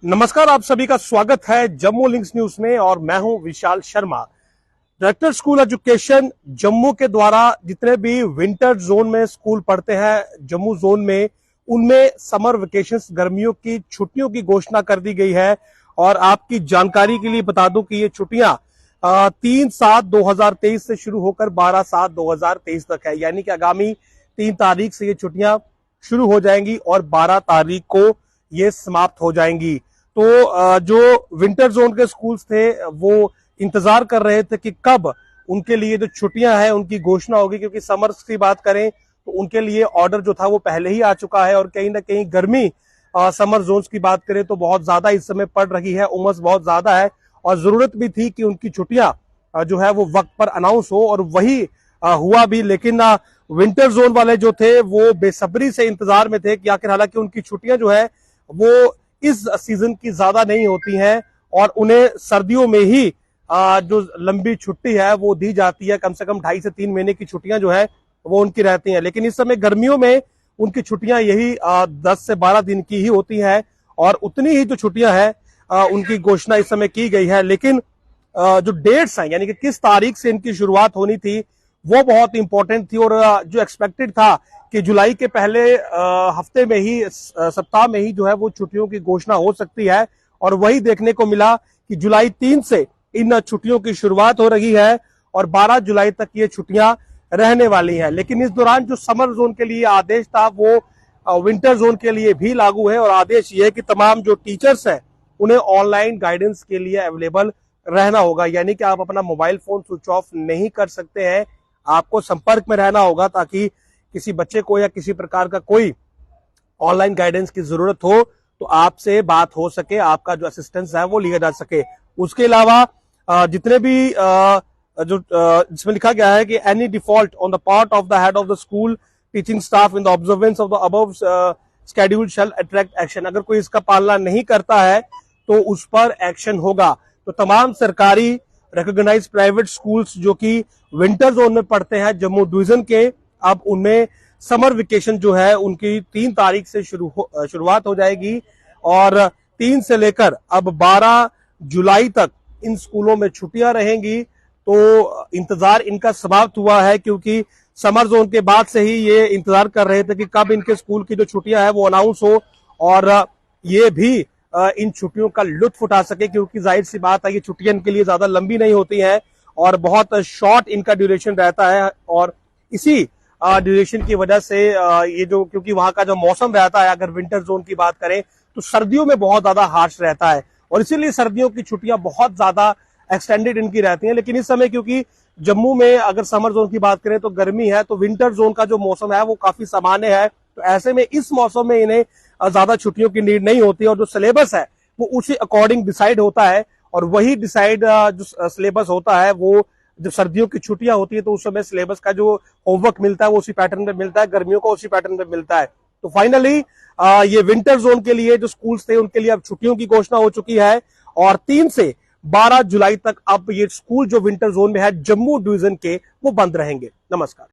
नमस्कार, आप सभी का स्वागत है जम्मू लिंक्स न्यूज में और मैं हूं Vishal Sharma. Director school education Jammu के द्वारा जितने भी विंटर जोन में स्कूल पढ़ते हैं जम्मू जोन में, उनमें समर वेकेशंस गर्मियों की छुट्टियों की घोषणा कर दी गई है। और आपकी जानकारी के लिए बता दूं कि ये छुट्टियां 3/7/2023 से शुरू होकर 12/7/2023 तक है, यानी कि आगामी 3 तारीख से ये छुट्टियां शुरू हो जाएंगी और 12 तारीख को ये समाप्त हो जाएंगी। तो जो विंटर जोन के स्कूल्स थे वो इंतजार कर रहे थे कि कब उनके लिए जो छुट्टियां हैं उनकी घोषणा होगी, क्योंकि समर्स की बात करें तो उनके लिए ऑर्डर जो था वो पहले ही आ चुका है। और कहीं ना कहीं गर्मी समर जोन्स की बात करें तो बहुत ज्यादा इस समय पड़ रही है, उमस बहुत ज्यादा है और जरूरत भी थी कि उनकी छुट्टियां जो है वो वक्त पर अनाउंस हो, और वही हुआ भी। लेकिन विंटर जोन वाले जो थे वो बेसब्री से इंतजार में थे कि आखिर, हालांकि उनकी छुट्टियां जो है वो इस सीजन की ज्यादा नहीं होती हैं और उन्हें सर्दियों में ही जो लंबी छुट्टी है वो दी जाती है। कम से कम 2.5 से 3 महीने की छुट्टियां जो है वो उनकी रहती हैं। लेकिन इस समय गर्मियों में उनकी छुट्टियां यही 10 से 12 दिन की ही होती हैं और उतनी ही जो छुट्टियां हैं उनकी घोषणा इस समय की गई है। लेकिन जो डेट्स हैं, यानी कि किस तारीख से इनकी शुरुआत होनी थी, वो बहुत इंपॉर्टेंट थी। और जो एक्सपेक्टेड था कि जुलाई के पहले हफ्ते में ही, सप्ताह में ही जो है वो छुट्टियों की घोषणा हो सकती है, और वही देखने को मिला कि जुलाई 3 से इन छुट्टियों की शुरुआत हो रही है और 12 जुलाई तक ये छुट्टियां रहने वाली हैं। लेकिन इस दौरान जो समर जोन के लिए आदेश था वो विंटर जोन के लिए भी लागू है, और आदेश ये है कि तमाम जो टीचर्स हैं उन्हें ऑनलाइन गाइडेंस के लिए अवेलेबल रहना होगा। यानी कि आप अपना मोबाइल फोन स्विच ऑफ नहीं कर सकते हैं, आपको संपर्क में रहना होगा ताकि किसी बच्चे को या किसी प्रकार का कोई ऑनलाइन गाइडेंस की जरूरत हो तो आपसे बात हो सके, आपका जो असिस्टेंस है वो लिया जा सके। उसके अलावा जितने भी जो जिसमें लिखा गया है कि any default on the part of the head of the school teaching staff in the observance of the above schedule shall attract action. अगर कोई इसका पालना नहीं करता है तो उस पर एक्शन होगा। तो तमाम सरकारी रिकॉग्नाइज्ड प्राइवेट स्कूल्स जो कि विंटर जोन में पढ़ते हैं जम्मू डिवीजन के, अब उनमें समर वेकेशन जो है उनकी 3 तारीख से शुरुआत हो जाएगी और 3 से लेकर अब 12 जुलाई तक इन स्कूलों में छुट्टियां रहेंगी। तो इंतजार इनका समाप्त हुआ है, क्योंकि समर जोन के बाद से ही ये इंतजार कर रहे थे कि कब इनके स्कूल की जो छुट्टियां हैं वो अनाउंस हो और ये भी इन छुट्टियों का लुत्फ उठा सके, क्योंकि जाहिर सी बात है ये छुट्टियां इनके लिए ज्यादा लंबी नहीं होती हैं और बहुत शॉर्ट इनका ड्यूरेशन रहता है। और इसी ड्यूरेशन की वजह से ये जो, क्योंकि वहां का जो मौसम रहता है, अगर विंटर जोन की बात करें तो सर्दियों में बहुत ज्यादा हार्श रहता है और इसीलिए सर्दियों की छुट्टियां बहुत ज्यादा एक्सटेंडेड इनकी रहती हैं। लेकिन इस समय क्योंकि जम्मू में अगर समर जोन की बात करें तो गर्मी है, तो विंटर जोन का जो मौसम है वो काफी सामान्य है। तो ऐसे में इस मौसम में इन्हें ज्यादा छुट्टियों की नीड नहीं होती और जो सिलेबस है वो उसी अकॉर्डिंग डिसाइड होता है। और वही डिसाइड जो सिलेबस होता है वो जब सर्दियों की छुट्टियां होती है तो उस समय सिलेबस का जो होमवर्क मिलता है वो उसी पैटर्न में मिलता है, गर्मियों को उसी पैटर्न में मिलता है। तो फाइनली ये विंटर जोन के लिए जो स्कूल्स थे उनके लिए अब छुट्टियों की घोषणा हो चुकी है और 3 से 12 जुलाई तक अब ये स्कूल जो विंटर जोन में है जम्मू डिवीजन के वो बंद रहेंगे। नमस्कार।